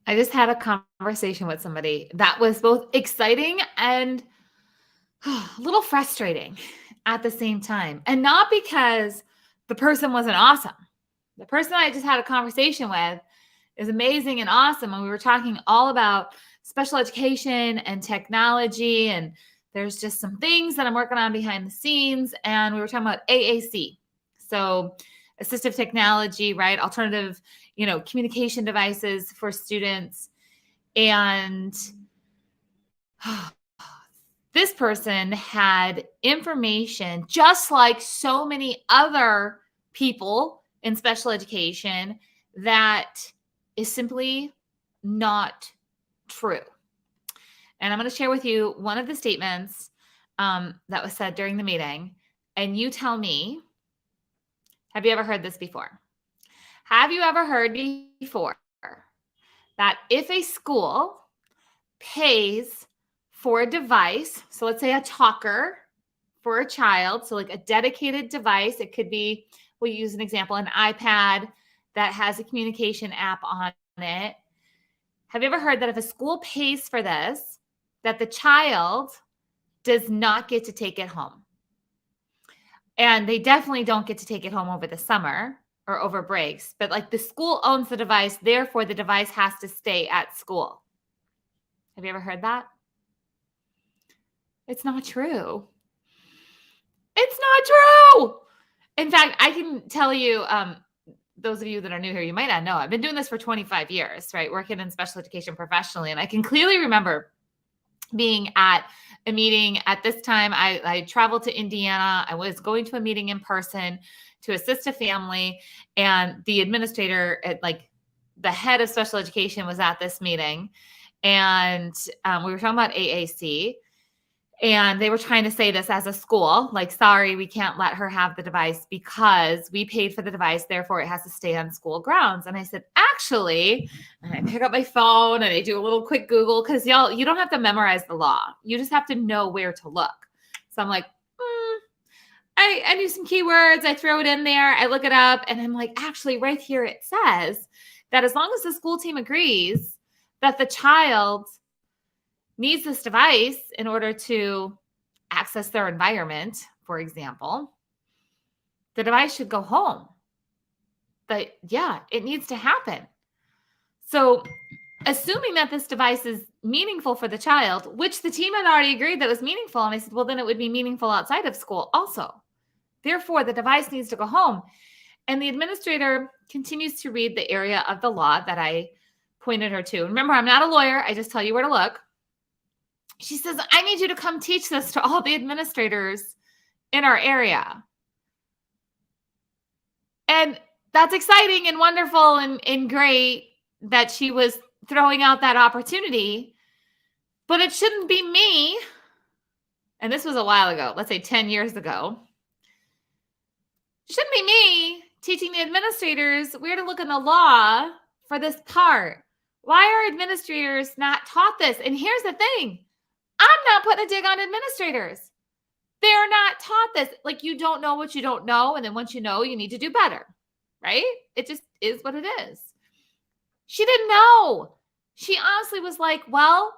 I just had a conversation with somebody that was both exciting and a little frustrating at the same time. And not because the person wasn't awesome. The person I just had a conversation with is amazing and awesome. And we were talking all about special education and technology. And there's just some things that I'm working on behind the scenes. And we were talking about AAC. So assistive technology, right? Alternative, communication devices for students. And this person had information just like so many other people in special education that is simply not true. And I'm going to share with you one of the statements that was said during the meeting. And you tell me, have you ever heard this before? Have you ever heard before that if a school pays for a device, so let's say a talker for a child, so like a dedicated device, it could be, we'll use an example, an iPad that has a communication app on it. Have you ever heard that if a school pays for this, that the child does not get to take it home? And they definitely don't get to take it home over the summer or over breaks, but like the school owns the device, therefore the device has to stay at school. Have you ever heard that? It's not true. It's not true. In fact, I can tell you, those of you that are new here, you might not know, I've been doing this for 25 years, right? Working in special education professionally. And I can clearly remember being at a meeting at this time. I traveled to Indiana. I was going to a meeting in person to assist a family. And the administrator, the head of special education was at this meeting. And we were talking about AAC. And they were trying to say this as a school, like, sorry, we can't let her have the device because we paid for the device. Therefore, it has to stay on school grounds. And I said, actually, and I pick up my phone and I do a little quick Google because you don't have to memorize the law. You just have to know where to look. So I'm like, I do some keywords. I throw it in there. I look it up and I'm like, actually, right here it says that as long as the school team agrees that the child needs this device in order to access their environment, for example, the device should go home. But yeah, it needs to happen. So assuming that this device is meaningful for the child, which the team had already agreed that was meaningful, and I said, well, then it would be meaningful outside of school also. Therefore, the device needs to go home. And the administrator continues to read the area of the law that I pointed her to. Remember, I'm not a lawyer. I just tell you where to look. She says, I need you to come teach this to all the administrators in our area. And that's exciting and wonderful and great that she was throwing out that opportunity, but it shouldn't be me. And this was a while ago, let's say 10 years ago. It shouldn't be me teaching the administrators where to look in the law for this part. Why are administrators not taught this? And here's the thing. I'm not putting a dig on administrators. They're not taught this. Like, you don't know what you don't know. And then once you know, you need to do better, right? It just is what it is. She didn't know. She honestly was like, well,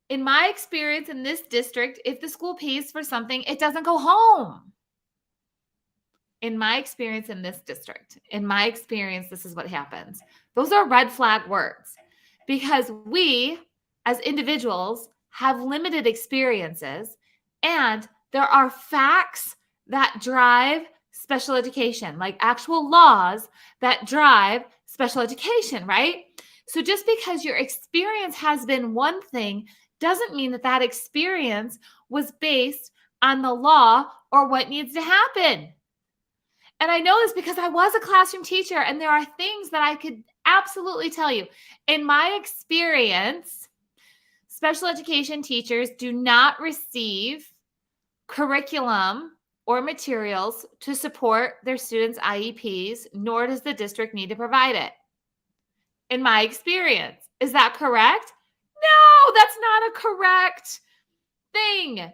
in my experience in this district, if the school pays for something, it doesn't go home. In my experience in this district, in my experience, this is what happens. Those are red flag words because we as individuals have limited experiences, and there are facts that drive special education, like actual laws that drive special education, right? So just because your experience has been one thing doesn't mean that that experience was based on the law or what needs to happen. And I know this because I was a classroom teacher, and there are things that I could absolutely tell you. In my experience, special education teachers do not receive curriculum or materials to support their students' IEPs, nor does the district need to provide it. In my experience, is that correct? No, that's not a correct thing.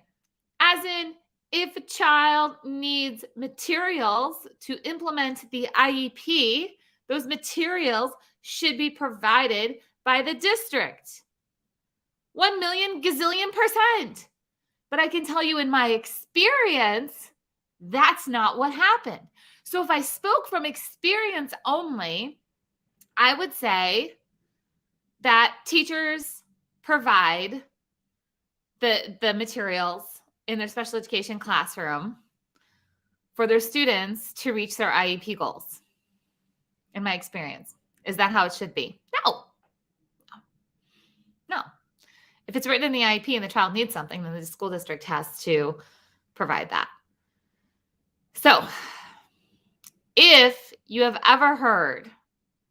As in, if a child needs materials to implement the IEP, those materials should be provided by the district. 1,000,000 gazillion %. But I can tell you in my experience, that's not what happened. So if I spoke from experience only, I would say that teachers provide the materials in their special education classroom for their students to reach their IEP goals. In my experience, is that how it should be? No. If it's written in the IEP and the child needs something, then the school district has to provide that. So if you have ever heard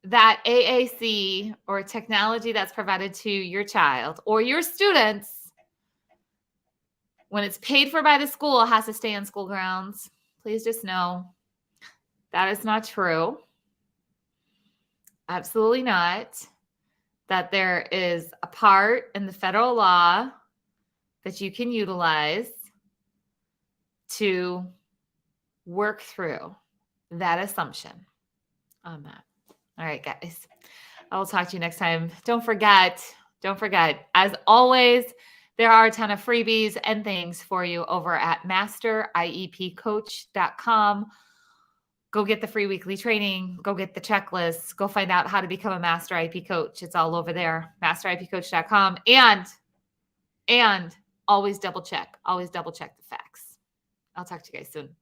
that AAC or technology that's provided to your child or your students, when it's paid for by the school, has to stay on school grounds, please just know that is not true. Absolutely not. That there is a part in the federal law that you can utilize to work through that assumption on that. All right, guys. I will talk to you next time. Don't forget, as always, there are a ton of freebies and things for you over at masteriepcoach.com. Go get the free weekly training. Go get the checklists. Go find out how to become a master IEP coach. It's all over there, masteriepcoach.com. And always double check the facts. I'll talk to you guys soon.